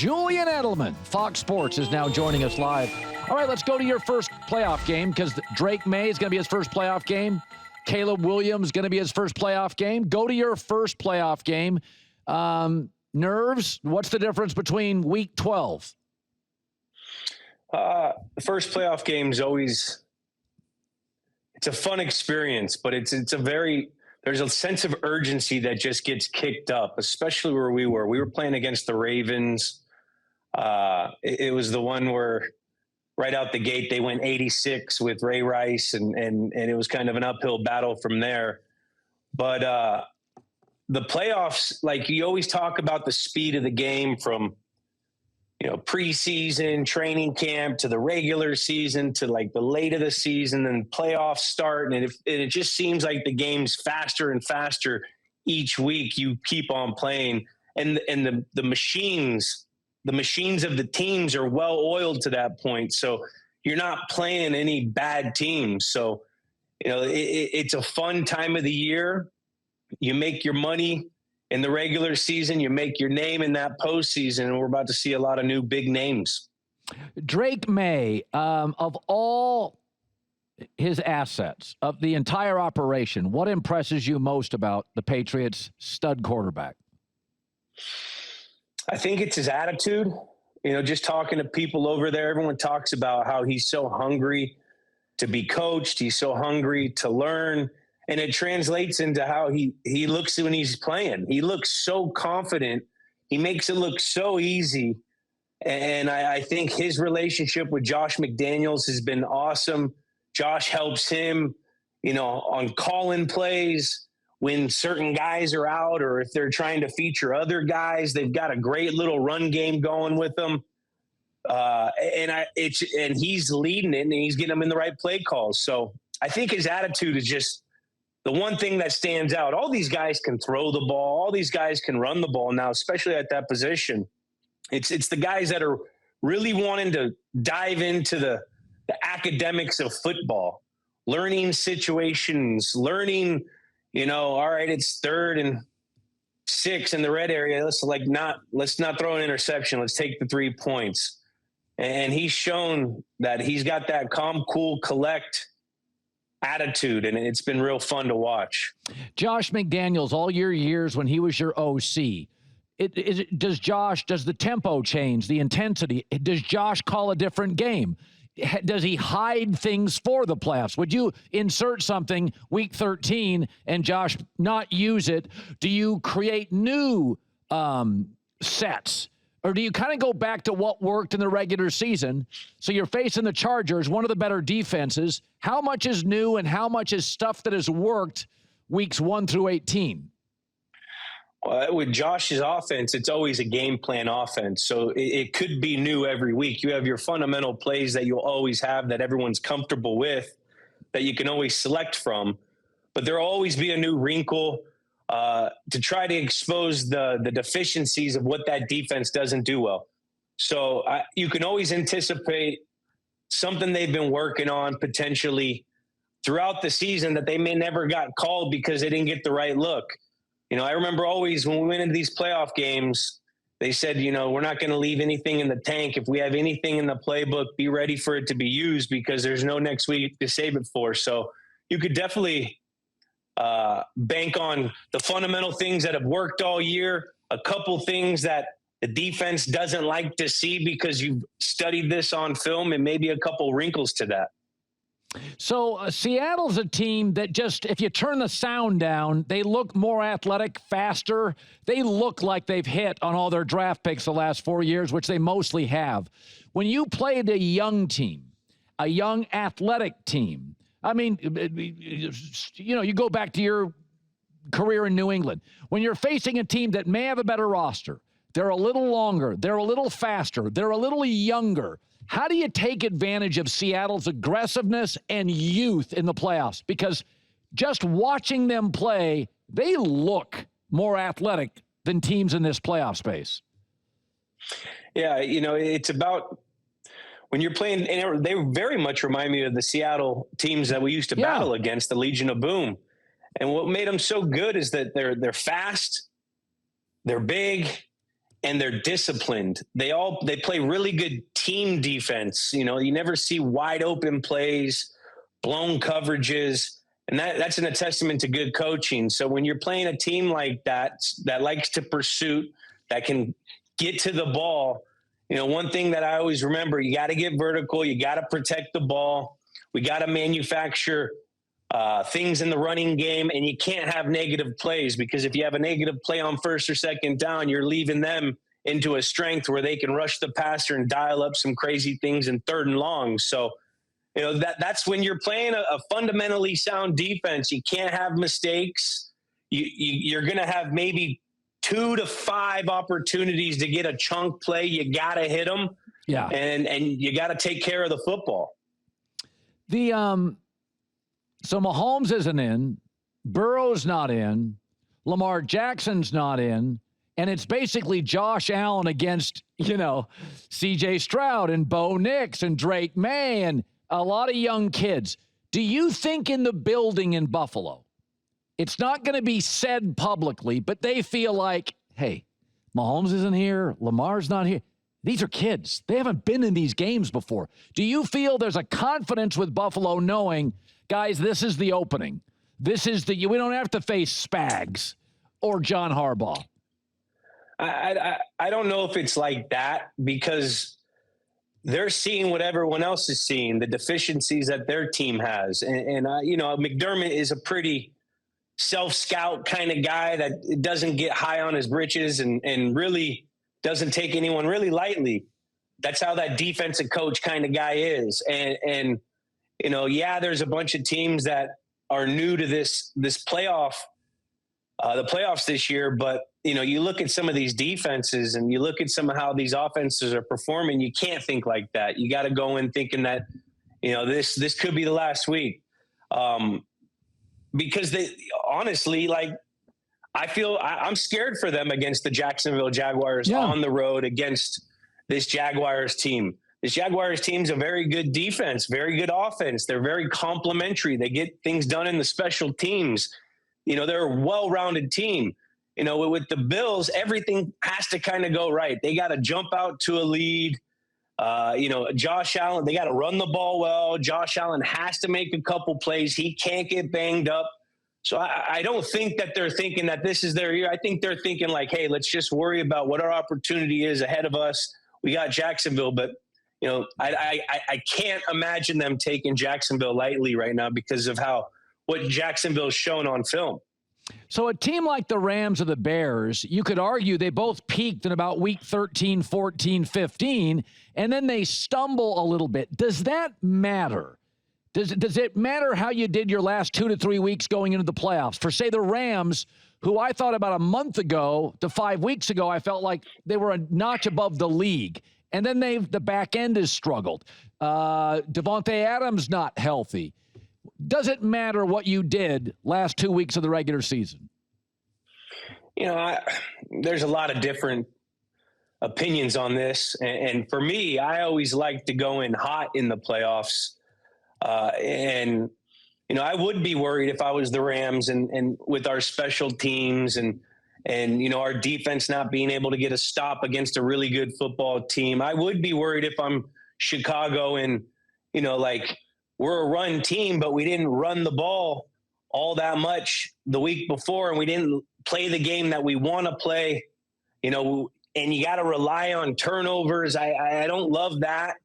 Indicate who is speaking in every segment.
Speaker 1: Julian Edelman, Fox Sports, is now joining us live. All right, let's go to your first playoff game because Drake May is going to be his first playoff game. Caleb Williams is going to be his first playoff game. Go to your first playoff game. Nerves, what's the difference between week 12?
Speaker 2: The first playoff game is always, it's a fun experience, but it's a very, there's a sense of urgency that just gets kicked up, especially where we were. We were playing against the Ravens. It was the one where right out the gate, they went 86 with Ray Rice, and it was kind of an uphill battle from there. But the playoffs, like you always talk about the speed of the game from, preseason, training camp to the regular season to like the late of the season and playoffs start. And it just seems like the game's faster and faster each week you keep on playing. And the machines of the teams are well oiled to that point. So you're not playing any bad teams. So, it's a fun time of the year. You make your money in the regular season, you make your name in that postseason, and we're about to see a lot of new big names.
Speaker 1: Drake May, of all his assets, of the entire operation, what impresses you most about the Patriots' stud quarterback?
Speaker 2: I think it's his attitude. Just talking to people over there, everyone talks about how he's so hungry to be coached. He's so hungry to learn. And it translates into how he looks when he's playing. He looks so confident. He makes it look so easy. And I think his relationship with Josh McDaniels has been awesome. Josh helps him, on call-in plays when certain guys are out or if they're trying to feature other guys. They've got a great little run game going with them. And he's leading it, and he's getting them in the right play calls. So I think his attitude is just the one thing that stands out. All these guys can throw the ball. All these guys can run the ball now, especially at that position. It's the guys that are really wanting to dive into the academics of football, learning situations, learning, all right, it's 3rd and 6 in the red area. Let's not throw an interception. Let's take the 3 points. And he's shown that he's got that calm, cool, collect attitude, and it's been real fun to watch.
Speaker 1: Josh McDaniels, all your years when he was your OC, does the tempo change, the intensity? Does Josh call a different game? Does he hide things for the playoffs? Would you insert something week 13 and Josh not use it? Do you create new sets? Or do you kind of go back to what worked in the regular season? So you're facing the Chargers, one of the better defenses. How much is new and how much is stuff that has worked weeks 1 through 18?
Speaker 2: Well, with Josh's offense, it's always a game plan offense. So it could be new every week. You have your fundamental plays that you'll always have that everyone's comfortable with, that you can always select from. But there'll always be a new wrinkle to try to expose the deficiencies of what that defense doesn't do well. So you can always anticipate something they've been working on potentially throughout the season that they may never got called because they didn't get the right look. I remember always when we went into these playoff games, they said, we're not going to leave anything in the tank. If we have anything in the playbook, be ready for it to be used because there's no next week to save it for. So you could definitely bank on the fundamental things that have worked all year, a couple things that the defense doesn't like to see because you've studied this on film, and maybe a couple wrinkles to that.
Speaker 1: So Seattle's a team that just, if you turn the sound down, they look more athletic, faster. They look like they've hit on all their draft picks the last 4 years, which they mostly have. When you played a young team, a young athletic team, I mean, you go back to your career in New England. When you're facing a team that may have a better roster, they're a little longer, they're a little faster, they're a little younger. How do you take advantage of Seattle's aggressiveness and youth in the playoffs? Because just watching them play, they look more athletic than teams in this playoff space.
Speaker 2: Yeah, it's about when you're playing, and they very much remind me of the Seattle teams that we used to battle against, the Legion of Boom. And what made them so good is that they're fast, they're big, and they're disciplined. They play really good team defense. You know, you never see wide open plays, blown coverages, and that's a testament to good coaching. So when you're playing a team like that likes to pursue, that can get to the ball, you know, one thing that I always remember, you got to get vertical, you got to protect the ball, we got to manufacture things in the running game, and you can't have negative plays, because if you have a negative play on first or second down, you're leaving them into a strength where they can rush the passer and dial up some crazy things in third and long. So, you know, that's when you're playing a fundamentally sound defense. You can't have mistakes. You're going to have maybe 2 to 5 opportunities to get a chunk play. You got to hit them.
Speaker 1: Yeah.
Speaker 2: And you got to take care of the football.
Speaker 1: So Mahomes isn't in, Burrow's not in, Lamar Jackson's not in, and it's basically Josh Allen against, you know, C.J. Stroud and Bo Nix and Drake May and a lot of young kids. Do you think in the building in Buffalo, it's not going to be said publicly, but they feel like, hey, Mahomes isn't here, Lamar's not here. These are kids. They haven't been in these games before. Do you feel there's a confidence with Buffalo knowing, guys, this is the opening. We don't have to face Spags or John Harbaugh?
Speaker 2: I don't know if it's like that, because they're seeing what everyone else is seeing, the deficiencies that their team has. And you know, McDermott is a pretty self-scout kind of guy that doesn't get high on his britches and really doesn't take anyone really lightly. That's how that defensive coach kind of guy is. And you know, yeah, there's a bunch of teams that are new to this playoff, the playoffs this year. But, you know, you look at some of these defenses and you look at some of how these offenses are performing. You can't think like that. You got to go in thinking that, you know, this could be the last week. Because they honestly, like, I feel I'm scared for them against the Jacksonville Jaguars on the road against this Jaguars team. This Jaguars team's a very good defense, very good offense. They're very complementary. They get things done in the special teams. You know, they're a well-rounded team. You know, with the Bills, everything has to kind of go right. They got to jump out to a lead. You know, Josh Allen, they got to run the ball well. Josh Allen has to make a couple plays. He can't get banged up. So I don't think that they're thinking that this is their year. I think they're thinking like, hey, let's just worry about what our opportunity is ahead of us. We got Jacksonville, but, you know, I can't imagine them taking Jacksonville lightly right now because of what Jacksonville's shown on film.
Speaker 1: So a team like the Rams or the Bears, you could argue they both peaked in about week 13, 14, 15, and then they stumble a little bit. Does that matter? Does it matter how you did your last 2 to 3 weeks going into the playoffs? For, say, the Rams, who I thought about a month ago to 5 weeks ago, I felt like they were a notch above the league. And then the back end has struggled. Devontae Adams not healthy. Does it matter what you did last 2 weeks of the regular season?
Speaker 2: You know, there's a lot of different opinions on this. And for me, I always like to go in hot in the playoffs. And, you know, I would be worried if I was the Rams and with our special teams and, you know, our defense not being able to get a stop against a really good football team. I would be worried if I'm Chicago and, you know, like, we're a run team, but we didn't run the ball all that much the week before, and we didn't play the game that we want to play, you know, and you got to rely on turnovers. I don't love that.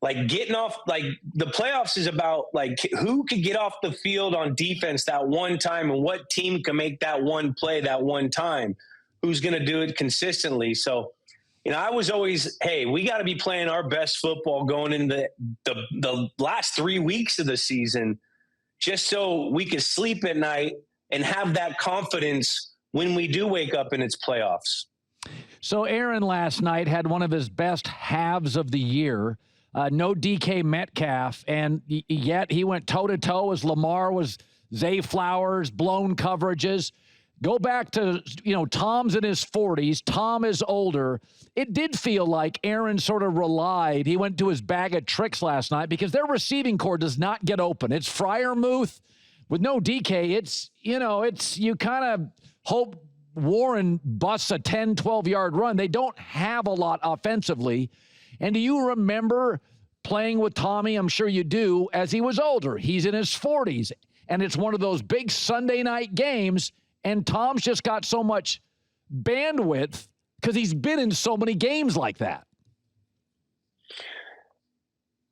Speaker 2: Like, getting off, like, the playoffs is about, like, who could get off the field on defense that one time and what team can make that one play that one time, who's going to do it consistently. So, you know, I was always, hey, we got to be playing our best football going into the last 3 weeks of the season, just so we could sleep at night and have that confidence when we do wake up and it's playoffs.
Speaker 1: So Aaron last night had one of his best halves of the year. No DK Metcalf, and yet he went toe-to-toe as Lamar was Zay Flowers, blown coverages. Go back to, you know, Tom's in his 40s. Tom is older. It did feel like Aaron sort of relied. He went to his bag of tricks last night because their receiving core does not get open. It's Freiermuth with no DK. It's, you know, it's, you kind of hope Warren busts a 10, 12-yard run. They don't have a lot offensively. And do you remember playing with Tommy? I'm sure you do, as he was older. He's in his 40s, and it's one of those big Sunday night games, and Tom's just got so much bandwidth because he's been in so many games like that.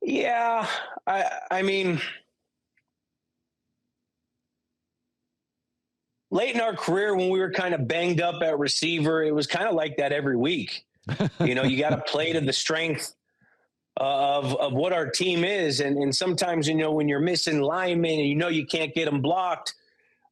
Speaker 2: Yeah, I mean, late in our career when we were kind of banged up at receiver, it was kind of like that every week. You got to play to the strength of what our team is. And sometimes, when you're missing linemen and you can't get them blocked,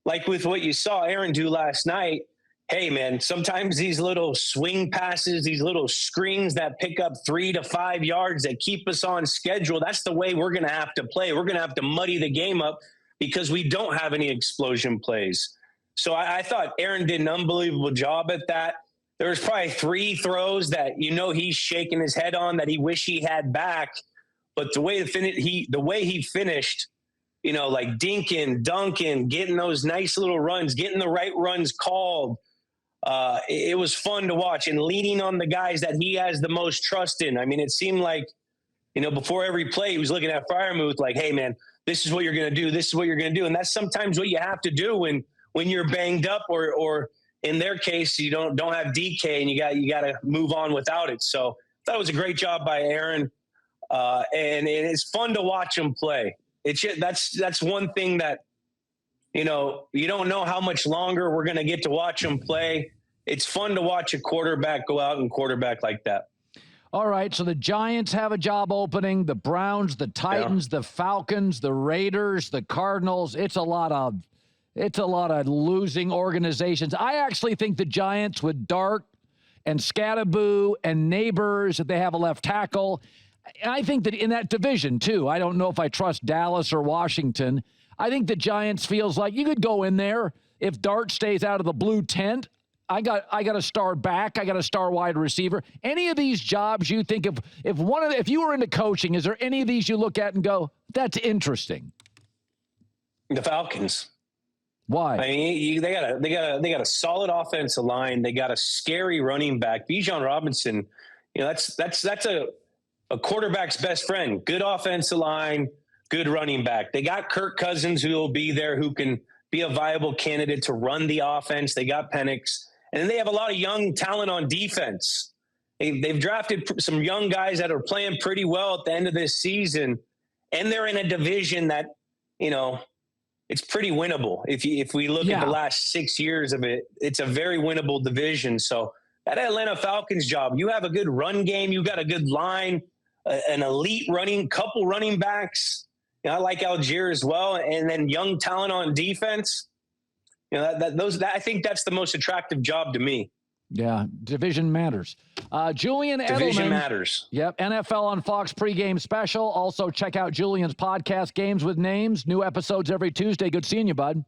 Speaker 2: like with what you saw Aaron do last night, hey, man, sometimes these little swing passes, these little screens that pick up 3 to 5 yards that keep us on schedule, that's the way we're going to have to play. We're going to have to muddy the game up because we don't have any explosion plays. So I thought Aaron did an unbelievable job at that. There was probably 3 throws that he's shaking his head on that he wish he had back, but the way he finished, like dinking, dunking, getting those nice little runs, getting the right runs called. It was fun to watch and leaning on the guys that he has the most trust in. I mean, it seemed like, before every play, he was looking at Freiermuth like, hey, man, this is what you're going to do. This is what you're going to do. And that's sometimes what you have to do when you're banged up or in their case, you don't have DK and you got to move on without it. So that was a great job by Aaron. And it's fun to watch him play. That's one thing that, you don't know how much longer we're going to get to watch him play. It's fun to watch a quarterback go out and quarterback like that.
Speaker 1: All right, so the Giants have a job opening, the Browns, the Titans, the Falcons, the Raiders, the Cardinals. It's a lot of losing organizations. I actually think the Giants with Dart and Scatterboo and Neighbors, if they have a left tackle, I think that in that division too, I don't know if I trust Dallas or Washington. I think the Giants feels like you could go in there if Dart stays out of the blue tent. I got a star back. I got a star wide receiver. Any of these jobs you think if you were into coaching, is there any of these you look at and go, that's interesting?
Speaker 2: The Falcons.
Speaker 1: Why?
Speaker 2: I mean, they got a solid offensive line. They got a scary running back. Bijan Robinson, that's a quarterback's best friend. Good offensive line, good running back. They got Kirk Cousins who will be there, who can be a viable candidate to run the offense. They got Penix. And then they have a lot of young talent on defense. They've drafted some young guys that are playing pretty well at the end of this season. And they're in a division that, it's pretty winnable. If we look at the last 6 years of it, it's a very winnable division. So that Atlanta Falcons job, you have a good run game. You got a good line, an elite couple running backs. I like Algier as well. And then young talent on defense. I think that's the most attractive job to me.
Speaker 1: Yeah, division matters. Julian Edelman.
Speaker 2: Division matters.
Speaker 1: Yep, NFL on Fox pregame special. Also, check out Julian's podcast, Games with Names. New episodes every Tuesday. Good seeing you, bud.